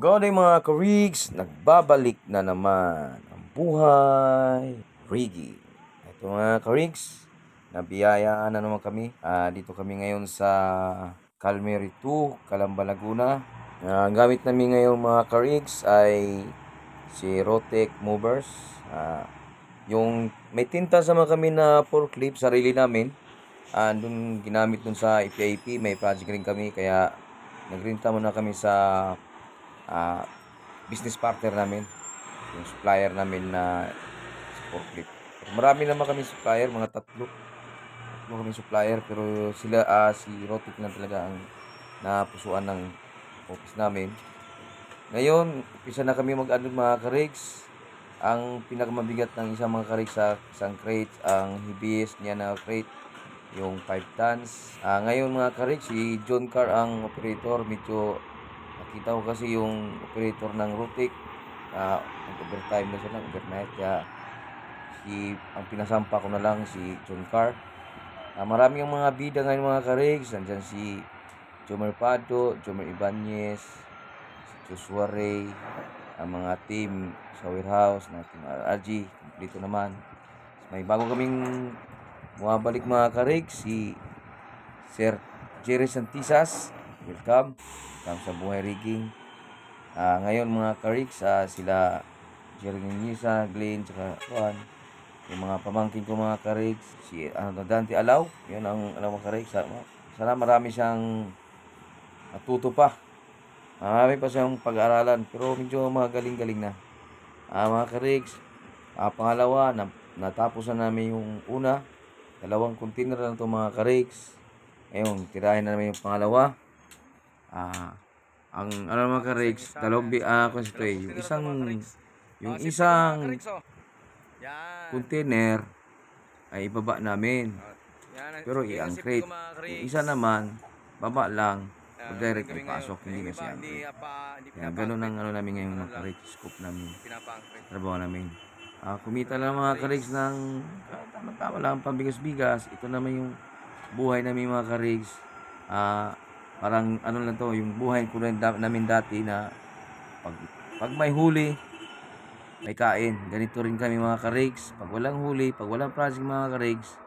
Good day mga ka-rigs, nagbabalik na naman ang buhay rigging. Ito mga ka-rigs, nabiyayaan na naman kami. Dito kami ngayon sa Calmery 2, Calamba, Laguna. Ang gamit namin ngayon mga ka-rigs ay si Rotec Movers. Yung may tinta sama kami na forklift, sarili namin. Dun ginamit dun sa EPIP, may project rin kami kaya nagrenta muna kami sa business partner namin, yung supplier namin na forklift. Marami naman kami supplier, mga tatlo kami supplier, pero sila si Rotec lang talaga ang napusuan ng office namin. Ngayon, umpisa na kami mag-ano mga ka-rigs. Ang pinakamabigat ng isang mga ka-rigs sa isang crate, ang heaviest niya na crate, yung 5 tons. Ngayon mga ka-rigs, si John Carr ang operator. Medyo nakita ko kasi yung operator ng Rotec, overtime na sila, overnight. Kaya ang pinasampa ko na lang si John Carr. Marami yung mga bida ngayon mga ka-rigs. Nandyan si Jomer Pado, Jomer Ibanez, si Joshua Ray, ang mga team sa warehouse na team RRG, kompleto naman. May bago kaming bumabalik mga ka-rigs, si Sir Jerry Santisas. Welcome sa buhay rigging. Ngayon mga ka-rigs, sila Jerry Nisa, Glenn, tsaka Juan, yung mga pamangkin ko mga ka-rigs, si Dante Alaw, yun ang mga ka-rigs. Sana marami siyang natuto pa. Marami pa siyang pag-aaralan, pero medyo magaling-galing na. Mga ka-rigs, pangalawa, natapos na namin yung una. 2 container na ito mga ka-rigs. Ngayon, tirahin na namin yung pangalawa. Ang mga ka-rigs, yung isang container ay ibaba namin, pero ang crate, yung isa naman baba lang, direct ay pasok, hindi kasi ang crate. Kaya ganun ang namin ngayon mga ka-rigs, scope namin, trabaho namin. Kumita lang mga ka-rigs ng tama-tama lang pambigas-bigas. Ito naman yung buhay namin mga ka-rigs. Parang lang to, yung buhay ko rin namin dati na pag may huli, may kain. Ganito rin kami mga ka-rigs. Pag walang huli, pag walang project mga ka-rigs,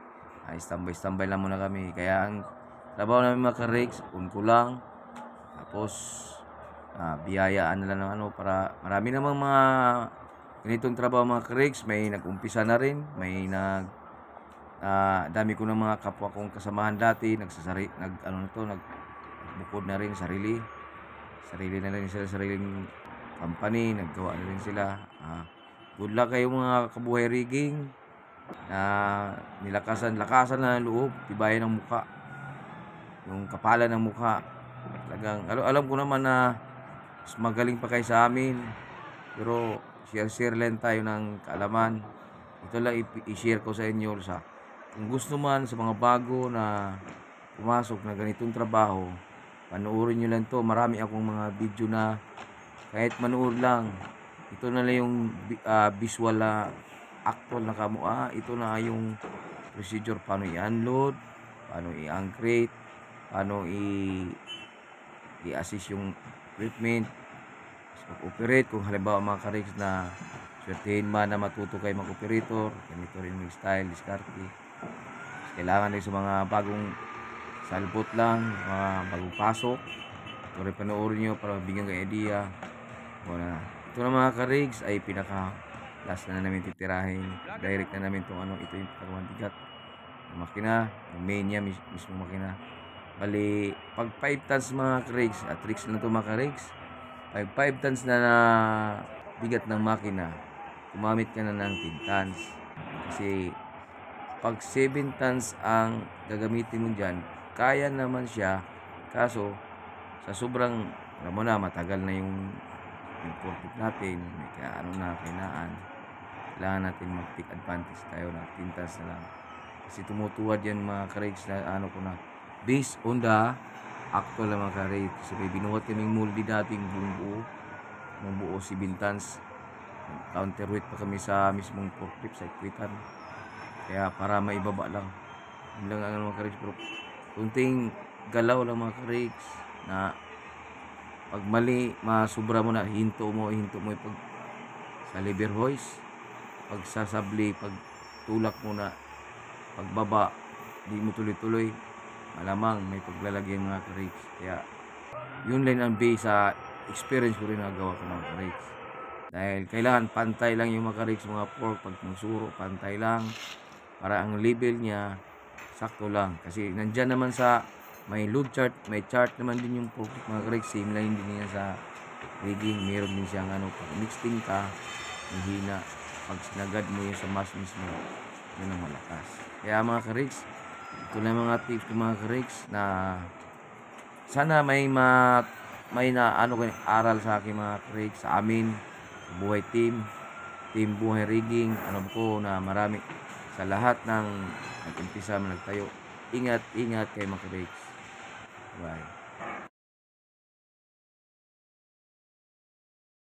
ay standby lang muna kami. Kaya ang trabaho namin mga ka-rigs, ko lang. Tapos biyayaan na lang ng para marami namang mga ganitong trabaho mga ka-rigs. May nag-umpisa na rin, may dami ko ng mga kapwa kong kasamahan dati, nagbukod na rin sarili na rin sila, sariling company, naggawa na rin sila. Good luck kayo mga kabuhay rigging, na lakasan na ng loob, tibayan ng mukha, yung kapalan ng mukha. Talagang alam ko naman na mas magaling pa kayo sa amin, pero share lang tayo ng kaalaman. Ito lang i-share ko sa inyo, kung gusto man sa mga bago na pumasok na ganitong trabaho, panoorin nyo lang to. Marami akong mga video na kahit manood lang, ito na lang yung visual actual na kamukha. Ito na yung procedure, paano i-unload, paano i-uncrate, paano i-assist yung equipment, mag-operate. Kung halimbawa mga ka-rigs na swertihin man na matuto kayo mag-operator, ganito rin yung style, diskarte. Kailangan rin sa mga bagong salbot lang, mga bagong pasok, ito rin panoorin nyo para bigyan kayo idea. Ito na mga ka-rigs ay pinaka last na namin titirahin. Direct na namin itong ito yung pinakamabigat yung makina, yung main niya mismo makina. Bali, pag 5 tons mga ka-rigs, tricks na ito mga ka-rigs, pag 5 tons na bigat ng makina, gumamit ka na ng 10 tons. Kasi pag 7 tons ang gagamitin mo dyan, kaya naman siya. Kaso sa sobrang, alam mo na, matagal na yung forklift natin, may kailangan natin mag-take advantage tayo na 10 tons na lang. Kasi tumutuwad yan mga ka-rigs na based on the actual na mga ka-rigs. Kasi may binuhat kaming moldy dating buong buo 7 tons. Counterweight pa kami sa mismong forklift sa ikwitan. Kaya para maibaba lang. Yun lang ang mga ka-rigs. Pero kunting galaw lang mga ka-rigs na Pag mali, masubra mo na, hinto mo yung pag sa lever hoist, pag sasabli, pag tulak mo na, pagbaba, di mo tuloy-tuloy, malamang may paglalagyan mga ka-rakes. Kaya yun lang ang base sa experience ko rin nagawa ko mga ka-rakes. Dahil kailangan pantay lang yung mga ka-rakes, mga fork, pag magsuro, pantay lang, para ang level niya sakto lang. Kasi nandyan naman sa may load chart, may chart naman din yung forklift mga ka-rakes, same line din yan sa rigging. Meron din siyang pag mixing ka, mahina. Pag sinagad mo yun sa mass mismo, yun ang malakas. Kaya mga ka-rakes, ito na mga tips ko mga ka-rakes na sana may na aral sa akin mga ka-rakes, sa amin, sa buhay team buhay rigging. Alam ko na marami sa lahat ng nag-umpisa nagtayo. Ingat kayo mga ka-rakes. Bye.